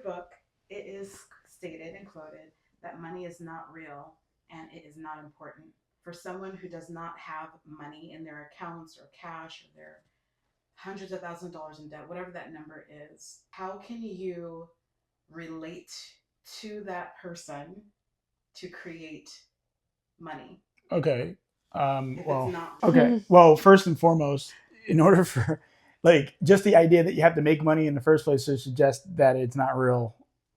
book, it is stated and quoted that money is not real and it is not important. For someone who does not have money in their accounts or cash or their hundreds of thousands of dollars in debt, whatever that number is, how can you relate to that person to create money Okay. if it's Well, not okay. Well, first and foremost, in order for like just the idea that you have to make money in the first place to suggest that it's not real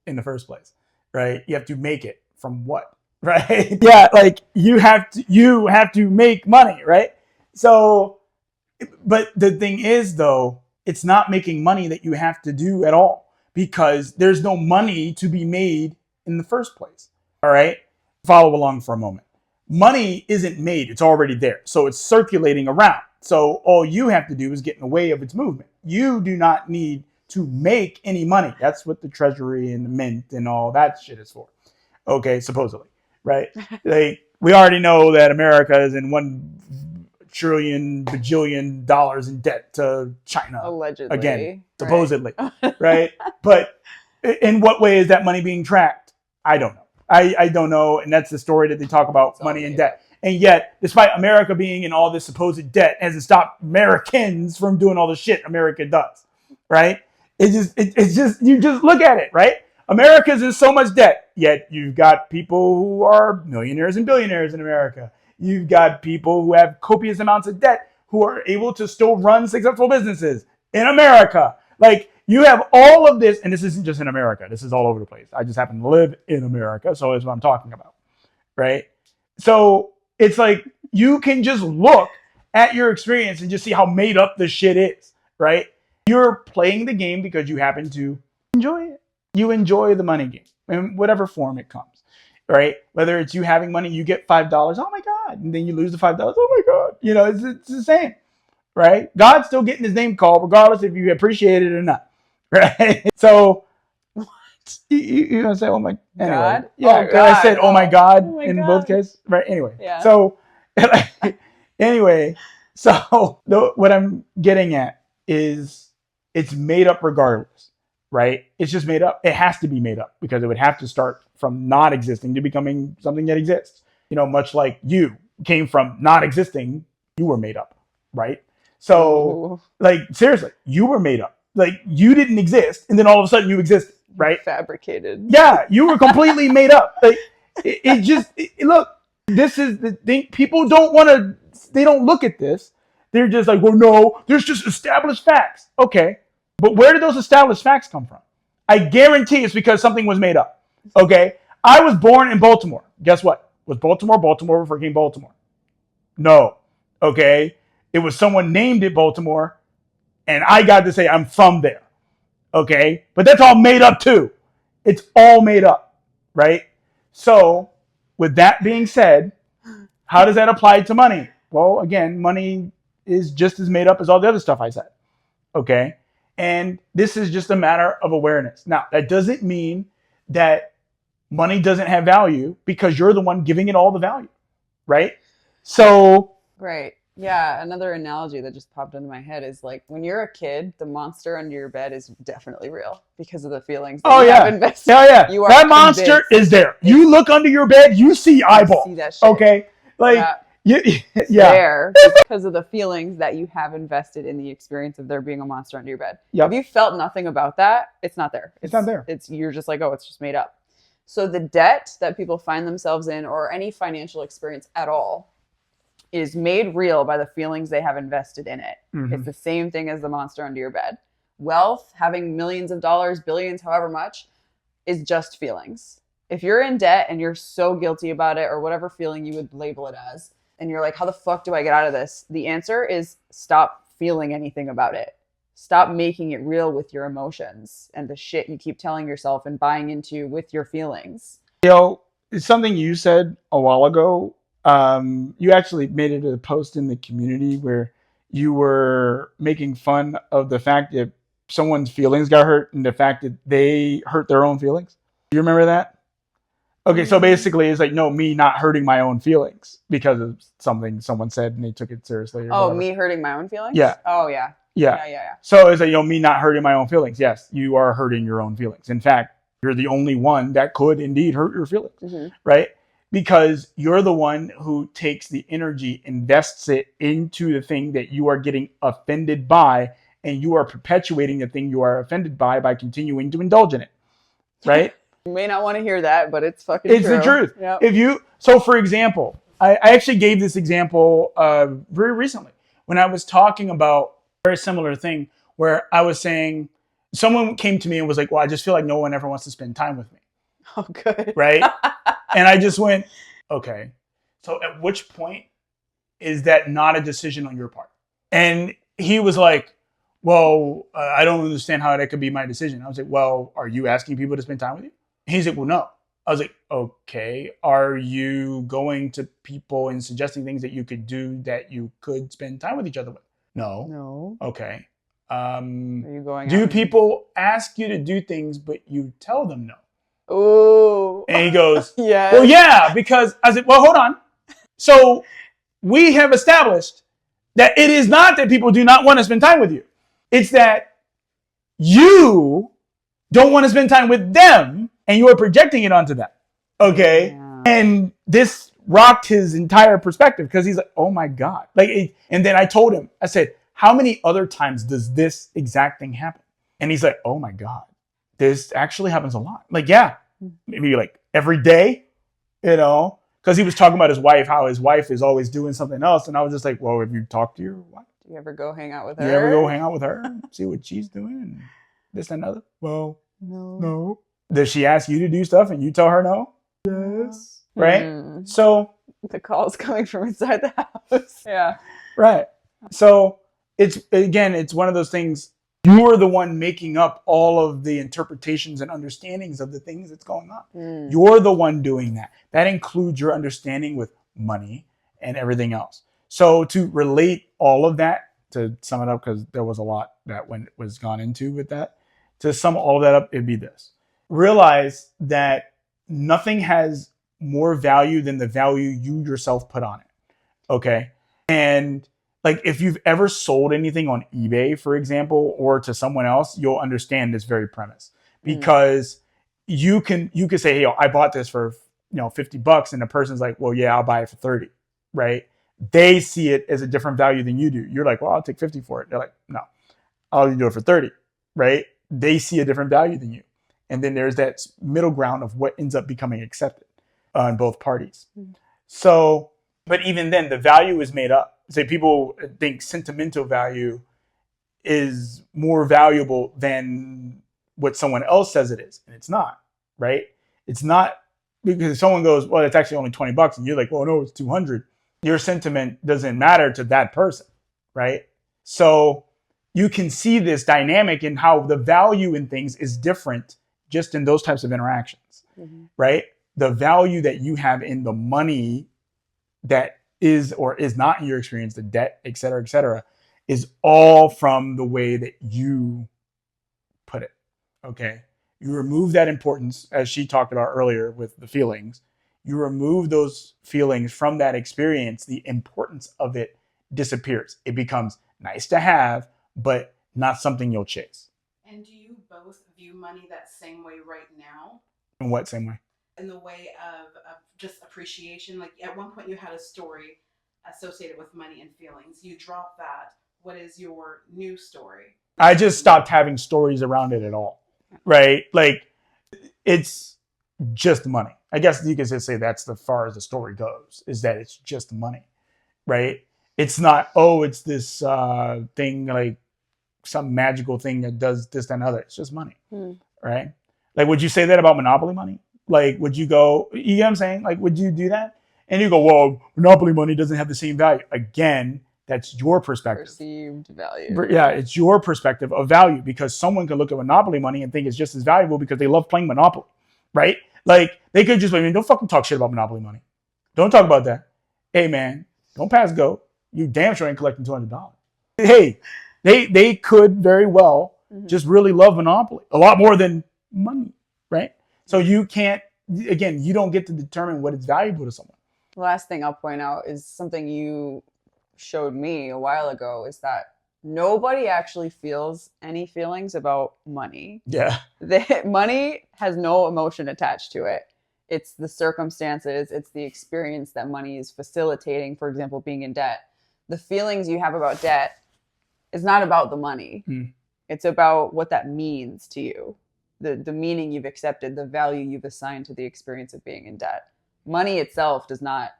in the first place, right? You have to make it from what, right? Yeah, like you have to make money, right? So, but the thing is though, it's not making money that you have to do at all because there's no money to be made in the first place. All right? Follow along for a moment. Money isn't made, it's already there. So it's circulating around. So all you have to do is get in the way of its movement. You do not need to make any money. That's what the treasury and the mint and all that shit is for. Okay, supposedly, right? Like we already know that America is in 1 trillion bajillion dollars in debt to China. Allegedly. Again, supposedly, right? But in what way is that money being tracked? I don't know. I don't know. And that's the story that they talk about, money and debt. And yet, despite America being in all this supposed debt, hasn't stopped Americans from doing all the shit America does, right? It's just, you just look at it, right? America's in so much debt, yet you've got people who are millionaires and billionaires in America. You've got people who have copious amounts of debt who are able to still run successful businesses in America. Like, you have all of this, and this isn't just in America. This is all over the place. I just happen to live in America, so that's what I'm talking about, right? So it's like you can just look at your experience and just see how made up the shit is, right? You're playing the game because you happen to enjoy it. You enjoy the money game in whatever form it comes, right? Whether it's you having money, you get $5, oh my God, and then you lose the $5, oh my God. You know, it's the same, right? God's still getting his name called regardless if you appreciate it or not, right? So you're going to say, oh my anyway. God? Yeah, oh, God. I said, oh my God, in God. Both cases, right? Anyway, yeah. So anyway, so what I'm getting at is it's made up regardless, right? It's just made up. It has to be made up because it would have to start from not existing to becoming something that exists. You know, much like you came from not existing, you were made up, right? So, like, seriously, you were made up. Like, you didn't exist, and then all of a sudden you existed, right? Fabricated. Yeah, you were completely made up. Like, look, this is the thing. People don't want to, they don't look at this. They're just like, well, no, there's just established facts. Okay, but where did those established facts come from? I guarantee it's because something was made up. Okay, I was born in Baltimore. Guess what? Was Baltimore freaking Baltimore? No. Okay, it was someone named it Baltimore, and I got to say I'm from there. Okay, but that's all made up too. It's all made up, right? So, with that being said, how does that apply to money? Well, again, money is just as made up as all the other stuff I said. Okay, and this is just a matter of awareness. Now, that doesn't mean that money doesn't have value because you're the one giving it all the value, right? So, right. Yeah, another analogy that just popped into my head is like when you're a kid, the monster under your bed is definitely real because of the feelings that you have invested. Oh yeah, you are that monster is there. You look under your bed, you see eyeballs. You see that shit. Okay, like it's there because of the feelings that you have invested in the experience of there being a monster under your bed. Yep. If you felt nothing about that, it's not there. It's not there. You're just like, oh, it's just made up. So the debt that people find themselves in, or any financial experience at all, is made real by the feelings they have invested in it. Mm-hmm. It's the same thing as the monster under your bed. Wealth, having millions of dollars, billions, however much, is just feelings. If you're in debt and you're so guilty about it, or whatever feeling you would label it as, and you're like, how the fuck do I get out of this? The answer is stop feeling anything about it. Stop making it real with your emotions and the shit you keep telling yourself and buying into with your feelings. You know, it's something you said a while ago. You actually made it a post in the community where you were making fun of the fact that someone's feelings got hurt and the fact that they hurt their own feelings. Do you remember that? Okay, so basically it's like, no, me not hurting my own feelings because of something someone said and they took it seriously. Oh, whatever. Me hurting my own feelings? Yeah. Oh, yeah. Yeah. So it's like, me not hurting my own feelings. Yes, you are hurting your own feelings. In fact, you're the only one that could indeed hurt your feelings, Mm-hmm. right? Because you're the one who takes the energy, invests it into the thing that you are getting offended by, and you are perpetuating the thing you are offended by continuing to indulge in it, right? You may not want to hear that, but it's fucking It's true. the truth. Yep. So for example, I actually gave this example very recently when I was talking about a very similar thing where I was saying, someone came to me and was like, well, I just feel like no one ever wants to spend time with me. Oh, good. Right? And I just went, okay. So at which point is that not a decision on your part? And he was like, well, I don't understand how that could be my decision. I was like, well, are you asking people to spend time with you? He's like, well, no. I was like, okay. Are you going to people and suggesting things that you could do that you could spend time with each other with? No. No. Okay. Are you going Do out people ask you to do things, but you tell them no? Oh. And he goes, Yeah. well, yeah, because I said, well, hold on. So we have established that it is not that people do not want to spend time with you. It's that you don't want to spend time with them and you are projecting it onto them. Okay. Yeah. And this rocked his entire perspective because he's like, oh my God. And then I told him, I said, how many other times does this exact thing happen? And he's like, oh my God, this actually happens a lot. Like, yeah, maybe like every day, because he was talking about his wife, how his wife is always doing something else. And I was just like, well, have you talked to your wife? Do you ever go hang out with her? You ever go hang out with her and see what she's doing and this and another? Well, no. Does she ask you to do stuff and you tell her no? Yes. Right? So the call's coming from inside the house. Yeah. Right. So it's one of those things. You're the one making up all of the interpretations and understandings of the things that's going on. You're the one doing that. That includes your understanding with money and everything else. So to relate all of that, to sum it up, because there was a lot that was gone into with that, to sum all of that up, it'd be this. Realize that nothing has more value than the value you yourself put on it. Okay? And like if you've ever sold anything on eBay, for example, or to someone else, you'll understand this very premise. Because you could say, hey, I bought this for $50, and the person's like, well, yeah, I'll buy it for 30, right? They see it as a different value than you do. You're like, well, I'll take 50 for it. They're like, no, I'll do it for 30, right? They see a different value than you. And then there's that middle ground of what ends up becoming accepted on both parties. So, but even then, the value is made up. Say people think sentimental value is more valuable than what someone else says it is. And it's not, right? It's not, because if someone goes, well, it's actually only $20, and you're like, well, no, it's 200. Your sentiment doesn't matter to that person, right? So you can see this dynamic in how the value in things is different just in those types of interactions, right? The value that you have in the money that is or is not in your experience, the debt, et cetera, is all from the way that you put it, okay? You remove that importance, as she talked about earlier with the feelings. You remove those feelings from that experience, the importance of it disappears. It becomes nice to have, but not something you'll chase. And do you both view money that same way right now? In what same way? In the way of just appreciation. Like at one point you had a story associated with money and feelings. You dropped that. What is your new story? I just stopped having stories around it at all, right? Like it's just money. I guess you could just say that's as far as the story goes, is that it's just money, right? It's not, it's this thing, like some magical thing that does this, that, and other. It's just money, right? Like, would you say that about Monopoly money? Like, would you go, you know what I'm saying? Like, would you do that? And you go, well, Monopoly money doesn't have the same value. Again, that's your perspective. Perceived value. Yeah, it's your perspective of value, because someone can look at Monopoly money and think it's just as valuable because they love playing Monopoly, right? Like, they could just, don't fucking talk shit about Monopoly money. Don't talk about that. Hey, man, don't pass go. You damn sure ain't collecting $200. Hey, they could very well just really love Monopoly a lot more than money, right? So you can't, again, you don't get to determine what is valuable to someone. The last thing I'll point out is something you showed me a while ago, is that nobody actually feels any feelings about money. Yeah. Money has no emotion attached to it. It's the circumstances, it's the experience that money is facilitating, for example, being in debt. The feelings you have about debt is not about the money. It's about what that means to you, the meaning you've accepted, the value you've assigned to the experience of being in debt. Money itself does not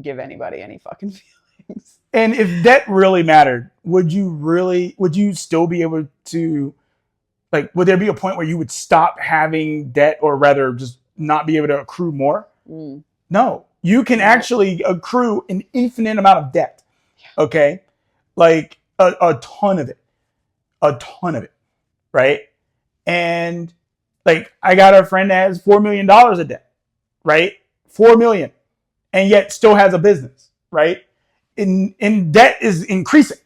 give anybody any fucking feelings. And if debt really mattered, would you still be able to, like, would there be a point where you would stop having debt, or rather just not be able to accrue more? No, you can actually accrue an infinite amount of debt. Okay. Like a ton of it. Right. And like, I got a friend that has $4 million of debt, right? 4 million, and yet still has a business, right? In debt is increasing,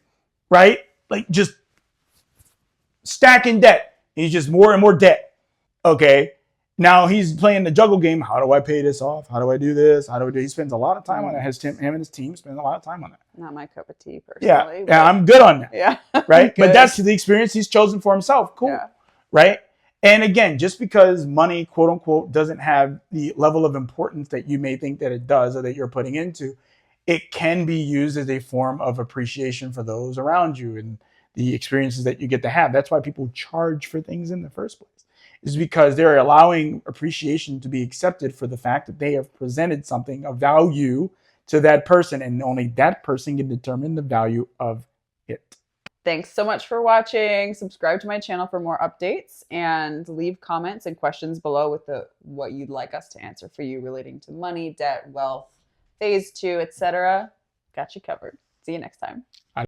right? Like, just stacking debt. He's just more and more debt. Okay. Now he's playing the juggle game. How do I pay this off? How do I do this? How do I do? He spends a lot of time on that. Him and his team spend a lot of time on that. Not my cup of tea, personally. Yeah, I'm good on that. Yeah. Right. But that's the experience he's chosen for himself. Cool. Yeah. Right. And again, just because money, quote unquote, doesn't have the level of importance that you may think that it does or that you're putting into, it can be used as a form of appreciation for those around you and the experiences that you get to have. That's why people charge for things in the first place, is because they're allowing appreciation to be accepted for the fact that they have presented something of value to that person, and only that person can determine the value of it. Thanks so much for watching. Subscribe to my channel for more updates, and leave comments and questions below with what you'd like us to answer for you relating to money, debt, wealth, phase 2, etc. Got you covered. See you next time.